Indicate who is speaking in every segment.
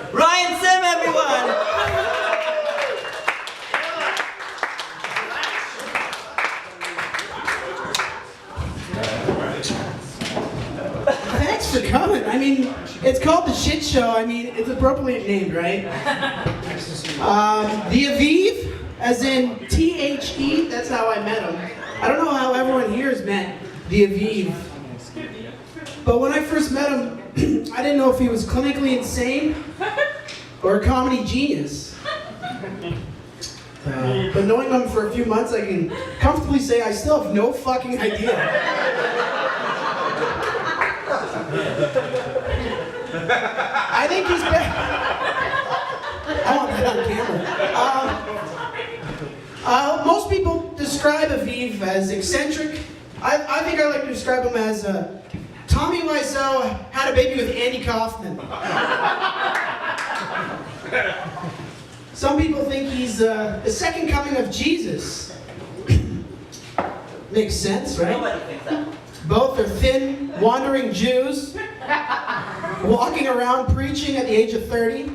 Speaker 1: Ryan Sim, everyone!
Speaker 2: Thanks for coming. I mean, it's called The Shit Show. I mean, it's appropriately named, right? The Aviv, as in T-H-E, that's how I met him. I don't know how everyone here has met the Aviv. But when I first met him, I didn't know if he was clinically insane or a comedy genius. But knowing him for a few months, I can comfortably say I still have no fucking idea. I think he's better. I want that on camera. Most people describe Aviv as eccentric. I think I like to describe him as Tommy Wiseau had a baby with Andy Kaufman. Some people think he's the second coming of Jesus. Makes sense, right?
Speaker 1: Nobody thinks that.
Speaker 2: Both are thin, wandering Jews, walking around preaching at the age of 30.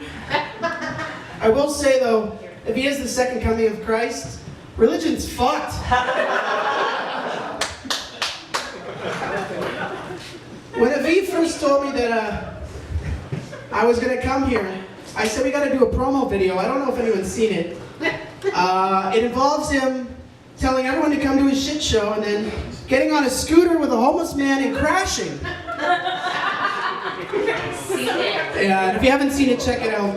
Speaker 2: I will say, though, if he is the second coming of Christ, religion's fucked. When Aviv first told me that I was going to come here, I said we got to do a promo video. I don't know if anyone's seen it. It involves him telling everyone to come to his shit show and then getting on a scooter with a homeless man and crashing. Yeah, and if you haven't seen it, check it out.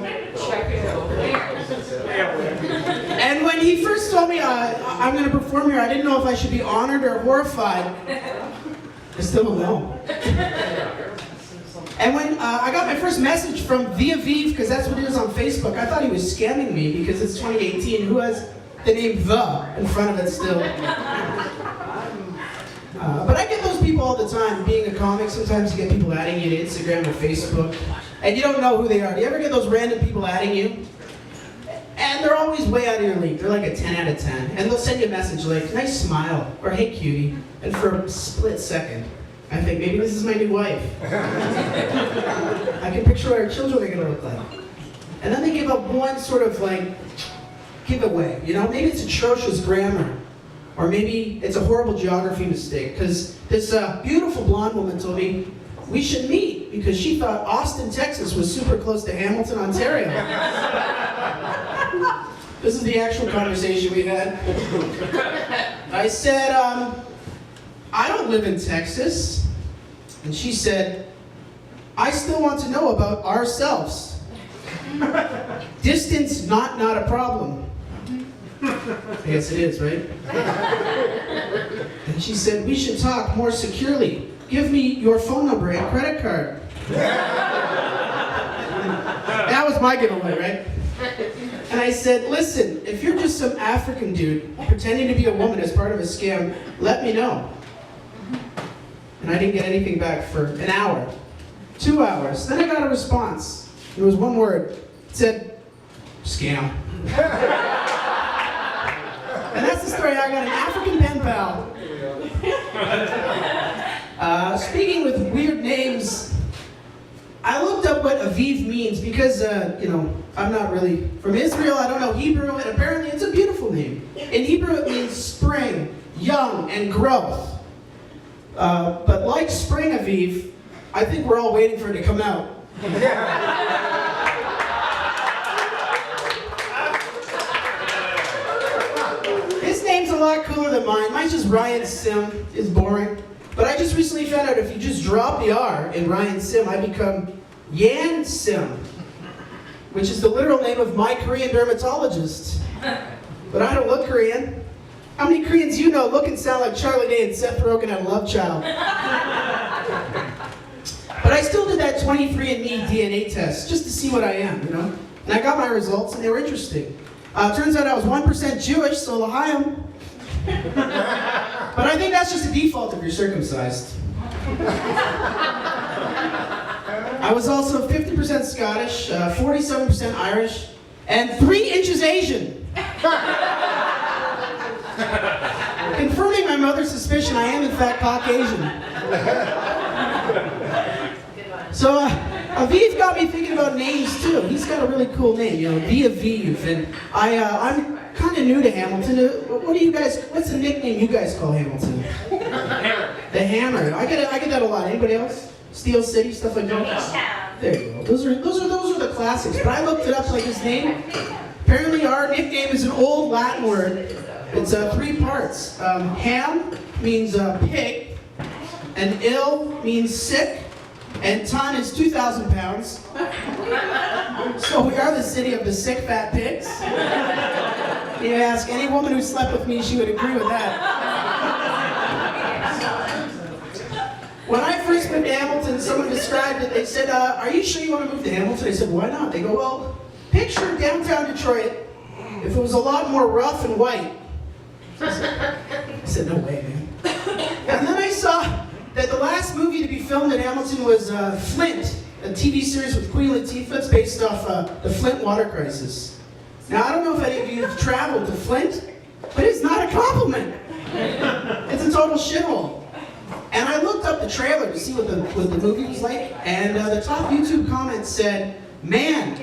Speaker 2: And when he first told me I'm going to perform here, I didn't know if I should be honored or horrified. I still don't know. And when I got my first message from The Aviv, because that's what it is on Facebook, I thought he was scamming me because it's 2018. Who has the name The in front of it still? But I get those people all the time. Being a comic, sometimes you get people adding you to Instagram or Facebook, and you don't know who they are. Do you ever get those random people adding you? And they're always way out of your league. They're like a 10 out of 10. And they'll send you a message like, nice smile, or hey cutie. And for a split second, I think maybe this is my new wife. I can picture what our children are going to look like. And then they give up one sort of like giveaway. You know, maybe it's atrocious grammar. Or maybe it's a horrible geography mistake. Because this beautiful blonde woman told me we should meet because she thought Austin, Texas was super close to Hamilton, Ontario. This is the actual conversation we had. I said, I don't live in Texas. And she said, I still want to know about ourselves. Distance not a problem. I guess it is, right? And she said, we should talk more securely. Give me your phone number and credit card. That was my giveaway, right? And I said, listen, if you're just some African dude pretending to be a woman as part of a scam, let me know. And I didn't get anything back for an hour, 2 hours. Then I got a response. It was one word. It said, scam. And that's the story. I got an African pen pal. Speaking with weird names, I looked up what Aviv means because, I'm not really from Israel. I don't know Hebrew, and apparently it's a beautiful name. In Hebrew, it means spring, young, and growth. But like spring Aviv, I think we're all waiting for it to come out. His name's a lot cooler than mine. Mine's just Ryan Sim. It's boring. But I just recently found out if you just drop the R in Ryan Sim, I become Yan Sim, which is the literal name of my Korean dermatologist. But I don't look Korean. How many Koreans you know look and sound like Charlie Day and Seth Rogen at Love Child? But I still did that 23andMe DNA test just to see what I am, you know? And I got my results and they were interesting. Turns out I was 1% Jewish, so l'chaim. But I think that's just a default if you're circumcised. I was also 50% Scottish, 47% Irish, and 3 inches Asian. Confirming my mother's suspicion, I am in fact Caucasian. So Aviv got me thinking about names too. He's got a really cool name, the Aviv. And I'm kind of new to Hamilton. What's the nickname you guys call Hamilton? The Hammer. I get that a lot. Anybody else? Steel City, stuff like that? There you go. Those are the classics. But I looked it up, like his name. Apparently our nickname is an old Latin word. It's 3 parts. Ham means pig, and ill means sick, and ton is 2,000 pounds. So we are the city of the sick fat pigs. You ask any woman who slept with me, she would agree with that. When I first moved to Hamilton, someone described it. They said, are you sure you want to move to Hamilton? I said, why not? They go, well, picture downtown Detroit if it was a lot more rough and white. I said, no way, man. And then I saw that the last movie to be filmed in Hamilton was Flint, a TV series with Queen Latifah. It's based off the Flint water crisis. Now, I don't know if any of you have traveled to Flint, but it's not a compliment. It's a total shithole. And I looked up the trailer to see what the movie was like, and the top YouTube comment said, man,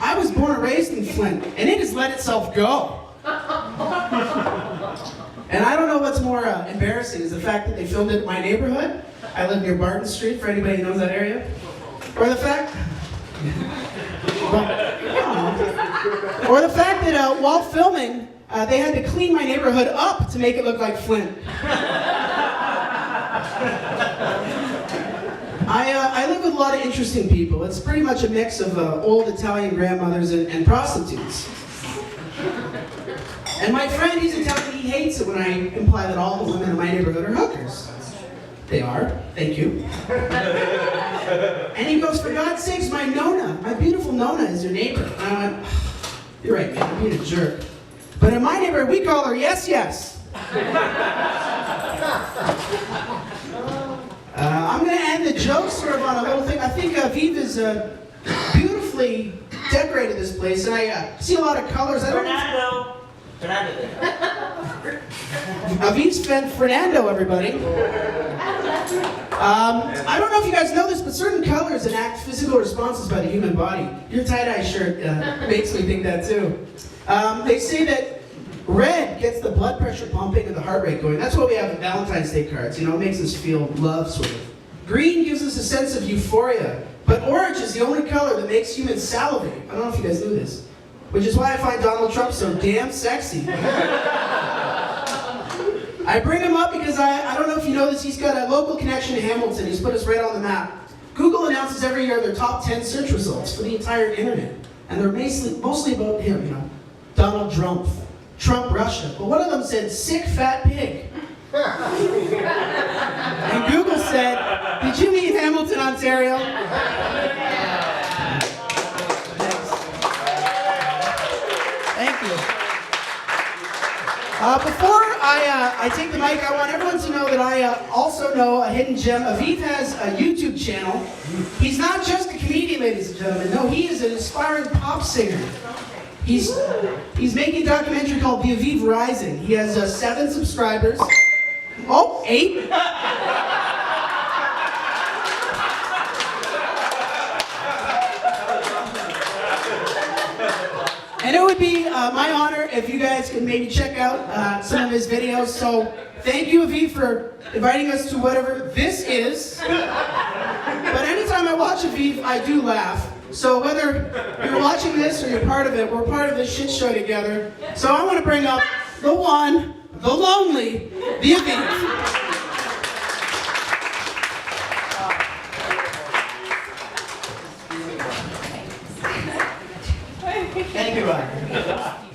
Speaker 2: I was born and raised in Flint, and it has let itself go. And I don't know what's more embarrassing is the fact that they filmed it in my neighborhood. I live near Barton Street, for anybody who knows that area. Or the fact... or the fact that while filming, they had to clean my neighborhood up to make it look like Flint. I live with a lot of interesting people. It's pretty much a mix of old Italian grandmothers and prostitutes. And my friend, he's Italian, he hates it when I imply that all the women in my neighborhood are hookers. They are, thank you. And he goes, for God's sakes, my Nona, my beautiful Nona is your neighbor. And I went, you're right, man, I'm being a jerk. But in my neighborhood, we call her Yes, Yes. I'm going to end the joke sort of on a little thing. I think Aviv is beautifully decorated this place, and I see a lot of colors.
Speaker 1: Fernando.
Speaker 2: Aviv's friend Fernando, everybody. I don't know if you guys know this, but certain colors enact physical responses by the human body. Your tie-dye shirt makes me think that too. They say that red gets the blood pressure pumping and the heart rate going. That's why we have Valentine's Day cards. It makes us feel love, sort of. Green gives us a sense of euphoria. But orange is the only color that makes humans salivate. I don't know if you guys knew this. Which is why I find Donald Trump so damn sexy. I bring him up because I don't know if you know this, he's got a local connection to Hamilton. He's put us right on the map. Google announces every year their top 10 search results for the entire internet. And they're mostly about him, Donald Trump. Trump Russia. But one of them said, sick fat pig. And Google said, did you mean Hamilton, Ontario? Thank you. Before I take the mic, I want everyone to know that I also know a hidden gem. Aviv has a YouTube channel. He's not just a comedian, ladies and gentlemen. No, he is an aspiring pop singer. He's making a documentary called The Aviv Rising. He has 7 subscribers. Oh, 8? And it would be my honor if you guys could maybe check out some of his videos. So thank you, Aviv, for inviting us to whatever this is. But anytime I watch Aviv, I do laugh. So whether you're watching this or you're part of it, we're part of this shit show together. So I want to bring up the one, the lonely, the Aviv.
Speaker 1: Thank you, Ryan.